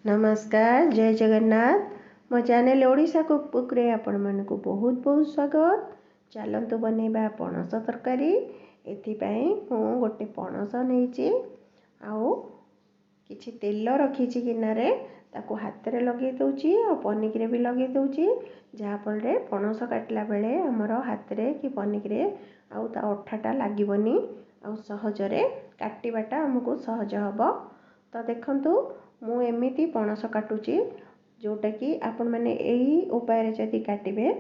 नमस्कार जय जगन्नाथ मो चैनल ओडिशा कुक बुक रे आपण मानकु बहुत बहुत स्वागत। चलतु बनैबा पणस तरकारी। एथिपाई मु गोटे पणस नहींची आउ किछि तेल रखीछि किनारे ताकू हाथ रे लगे दउची आ पनिक रे भी लगे दउची जहा फल रे पणस काटला बेले हमर हाथ रे कि पनिक रे आउ ता अठाटा लागिबनी आउ सहजरे काटिबाटा हमकु सहज हबो। तो देखंतु मु एमिति पणस काटुची जोटा कि आपण माने एही उपाय रे जदी काटिबे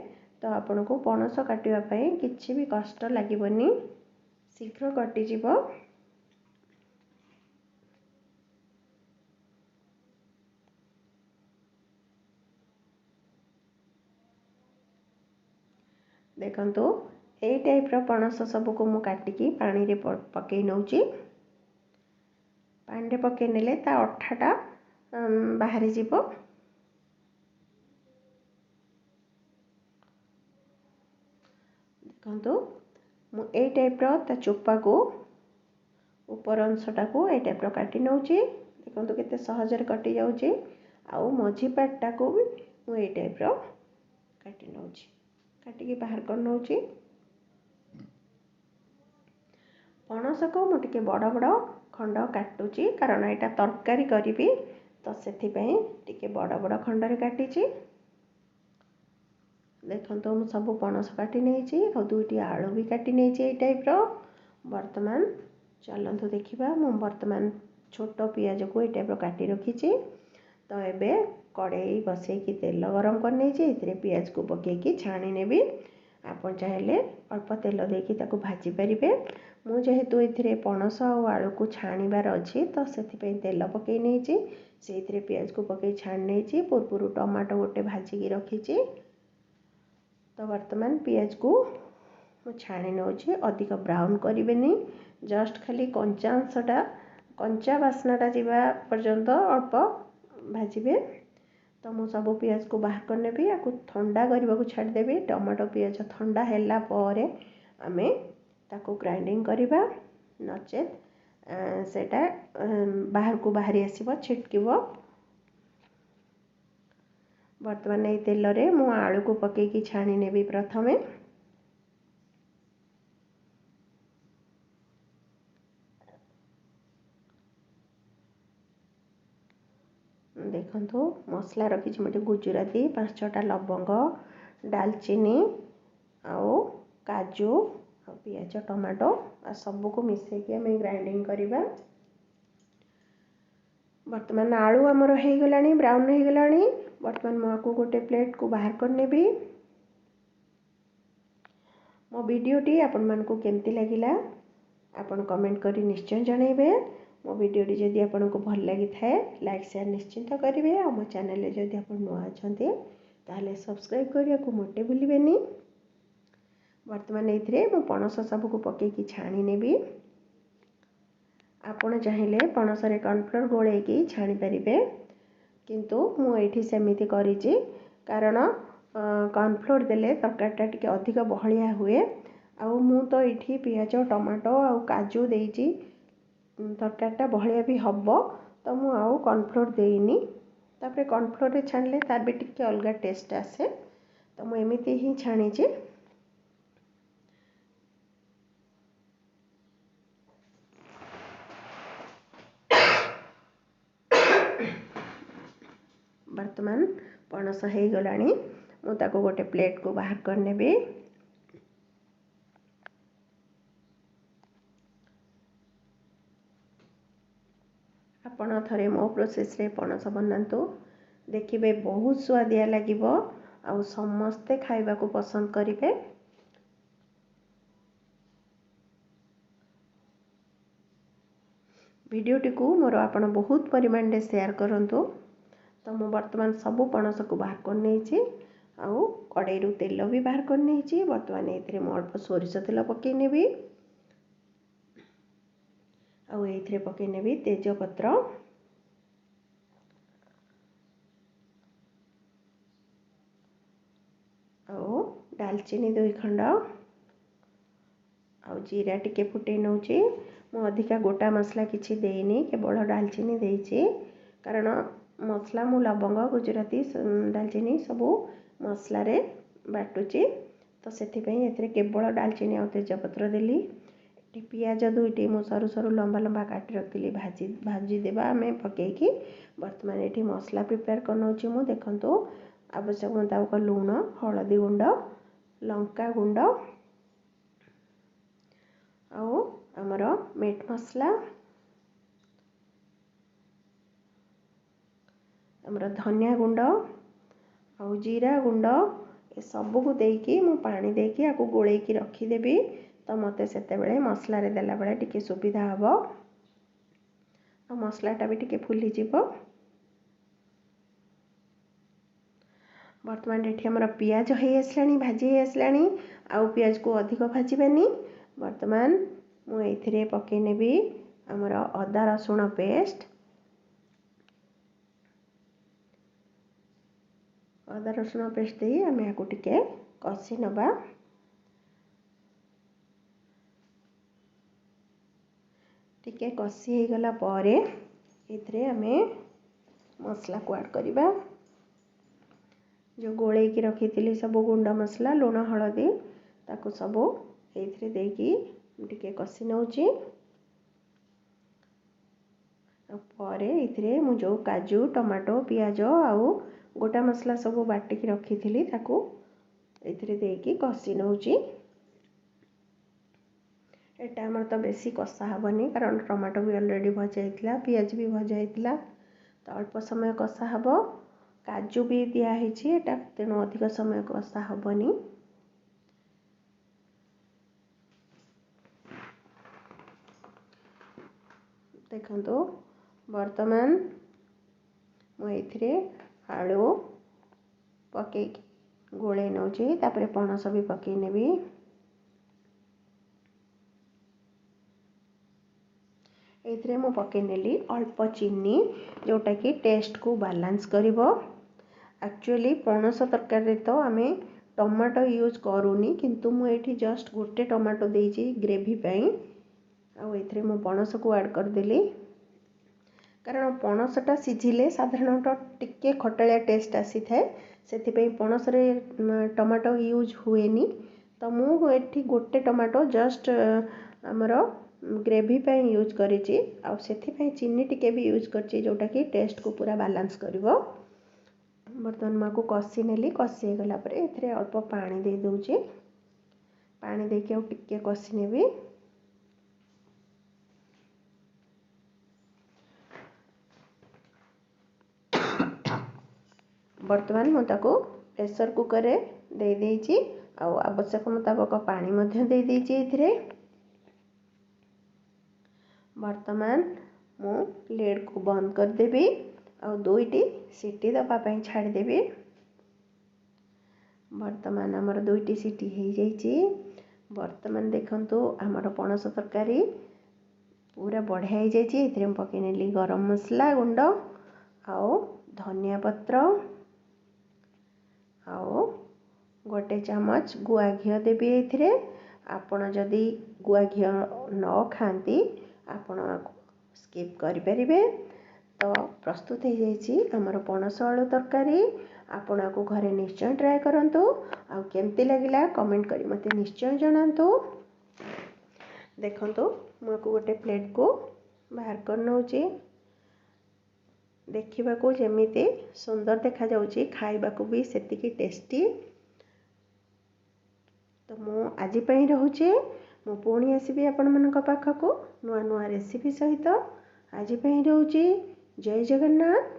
तो आपण को पणस काटिबा पई किछि भी कष्ट लागिबनी शीघ्र कटि जिवो। देखंतु एई टाइप रो पणस सब को मु काटिकी पानी रे पकई नउची। पानी रे पकई नेले ता अठाटा बाहरी जीवो। देखंतु मु एई टाइप रो ता चोपा को ऊपर अंशटा को एई टाइप रो काटी नउची। देखंतु केते सहज रे कटि जाउची आउ मझी पाटटा को भी मु एई टाइप रो काटी नउची काटी के बाहर कर नउची। पणस को मु टिके बड़ बड़ खंड काटुची कारण एटा तरकारी करिबी तो सेथि पई टिके बड़ बड़ खंड रे काटिची। देखंतु मु सब पणस काटी नेची और दुईटी आलू भी काटी नेची एई टाइप रो। वर्तमान चलंतु देखिबा मु वर्तमान छोट पियाज को एई टाइप रो काटी रखीची। तो एबे कड़ाई बसई की तेल गरम कर नेची एथिरे पियाज को पके की छाणी नेबी। आपण चाहेले अल्प तेल देकी ताको भाजी परिबे। मु जेहेतु एथिरे पणस और आलू को छाणीबार अछि तो सेथि पई तेल पके नेची सेथिरे पियाज को पके छाण नेची। पूर्वरु टमाटो गोटे भाजी की रखीची। तो वर्तमान पियाज को मु छाणी नउची अधिक ब्राउन करिबेनी जस्ट खाली कंचा अंशटा कंचा बास्नाटा जीवा पर्यंत अल्प भाजीबे। तो मु सब पियाज को बाहर कर नेबी आकु ठंडा करबा को छाड़ देबी। टमाटो पियाज ठंडा हैला परे आमे ताको ग्राइंडिंग करिबा नचेत सेटा बाहर को बाहरी आसीबो छिटकिबो। वर्तमान ए तेल रे मु आलू को पके की छाणी नेबी प्रथमे। देखंतु मसला रखी मोटे गुजराती 5-6टा लवंग दालचीनी आउ काजू आ पियाज टमाटो आ सब को मिसे के हमें ग्राइंडिंग करिबा। वर्तमान आलू हमर हे गलानी ब्राउन हे गलानी। वर्तमान मु आकु गोटे प्लेट को बाहर कर नेबी। मो वीडियोटी आपण मानकु केमती लागिला आपण कमेंट करी निश्चय जणाइबे। मो वीडियोटी जदि आपको भल लगी थाए लाइक शेयर निश्चिंत करेंगे। और मो चैनल रे जदि आप नुआ अछंती ताहले सब्सक्राइब करिया को मोटे भूलिबेनी। वर्तमान एथिरे मो पणस सब को पके की छाणी नेबी। आपण चाहिले पणस रे कॉर्नफ्लोर गोळे की छाणी परिबे किंतु मु एठी सेमिति करिची कारण कॉर्नफ्लोर देले तरकारीटा टिके अधिक बहलिया हुए। आउ मु तो एठी पियाज टमाटो आउ काजू देइची तरकारीटा बहलिया भी हब्बो तो मु आउ कॉर्नफ्लोर देइनी। तापरे कॉर्नफ्लोर रे छाणले तार भी टिके अलगा टेस्ट आसे तो मु एमिति ही छाणीची। वर्तमान पणस हे गलानी मु ताको गोटे प्लेट को बाहर कर नेबी। आपण थरे मो प्रोसेस रे पणस बनांतु देखिबे बहुत स्वादिया लागिबो आउ समस्ते खाइबा को पसंद करिवे। वीडियोटी को मोर आपण बहुत परिमाण रे शेयर करंतु। तो मु वर्तमान सब पणस को बाहर कर नेछि आउ कड़ाई रु तेल भी बाहर कर नेछि। वर्तमान एथिरे मु अल्प सोरिष तेल पके नेबी आउ एथिरे पके नेबी तेज पत्र आउ दालचीनी 2 खंड आउ जीरा टिके फुटे नउची। मु अधिका गोटा मसला किछि देइनी केवल दालचीनी देइछि कारण मसला मु लवंग गुजराती डालचीनी सबू मसलारे बाटुची तो सेथिपई एथिरे केवल डालचीनी और तेजपत्र देली। पियाज दुईटी मु सरू सरू लंबा लंबा काटी रखी भाजी देवा आम पकईकी बर्तमान ये मसला प्रिपेयर कर मु देखु आवश्यक मुताबक लुण हलदी गुंड लंका गुंड आमर मीट मसला आमर धनिया गुंड आ जीरा गुंड ए सबू को देकी मु पानी देकी आकु गोलेकी रखीदेवी तो मत से मसला देला बेले टिके सुविधा हम आ मसलाटा भी टिके फुलीज। बर्तमान ये आमर पियाज हो आसला भाजी हो आसला आउ पियाज को अधिक भाजबानी। बर्तमान मुझे पकई नेबी आमर अदा रसुण पेस्ट अदा रसुण पेस्ट दे आम या टिके कषि नबा। टिके कषि हो गला परे इथरे आमे मसला को ऐड करिबा जो गोले की रखी थी सब गुंड मसला लुण हलदी ताको सब एथरे देकी टिके कषि नउची परे इथरे मु जो काजू टमाटो पियाज आउ गोटा मसला सब बाटिक रखी थी ताको एथरे देकी कषि नउची। एटा आमर तो बेसी कषा हेनी कारण टमाटो भी अलरेडी भजा होता पियाज भी भजा होता तो अल्प समय कषा हम काजू भी दिखाई तेणु अधिक समय कषा हेनी। देखो बर्तमान मुझे आलू पकई गोले नौची तापर पणस भी पकई नेबी। एथरे मु पकई नेली अल्प चीनी जोटा कि टेस्ट को बालांस करिवो। एक्चुअली पणस तरकारी तो आम टमाटो यूज करूनी किंतु मुझे जस्ट गोटे टमाटो देजी ग्रेवी पाई आउ मु पणस को ऐड करदेली कारण पणसटा सिझिले साधारणतः टिके खटालिया टेस्ट आसी थाए से पणस रे टमाटो यूज हुएनी तो मुझे गोटे टमाटो जस्ट आमर ग्रेवी पाई यूज करिछि आउ सेथिपई चीनी टिके भी यूज करछि जोटा कि टेस्ट को पूरा बालांस करिवो। बर्तमान माको कषि नेली कषि गला परे एथरे अल्प पानी दे दउछि पानी देके आउ टिके कषि नेबी। बर्तमान मु ताको प्रेशर कुकर रे दे देछि आउ आवश्यक मुताबक पानी मध्य दे देछि एथरे। बर्तमान मु लिड को बंद कर देबी और दुईटी सीटी दबा पई छाड़ी देबी। बर्तमान आमर दुईटी सीटी हो जाइए। बर्तमान देखंतु आमर पणस तरकारी पूरा बढ़िया हो जाइए। पकई नेली गरम मसला गुंड आओ धनिया पत्र आओ गोटे चामच गुआ घी देवी एथिरे आपण जदि गुआ घी न खाती आपण स्किप करें तो प्रस्तुत हो जाइए आमर पणस आलू तरकारी। आपण को घरे निश्चय ट्राए करंतु आ केमती लगिला कमेंट करी मते निश्चय जणांतु। देखंतु मु गोटे प्लेट को बाहर कर नउची देखा जमीती सुंदर देखा जाउची खाइबा को भी सेतिकी टेस्टी। तो मु आज पई रहूचे मु पुणी आसीबी आपण मनक पाखकु नुआ नुआ रेसिपी सहित। आज पई रहूची जय जगन्नाथ।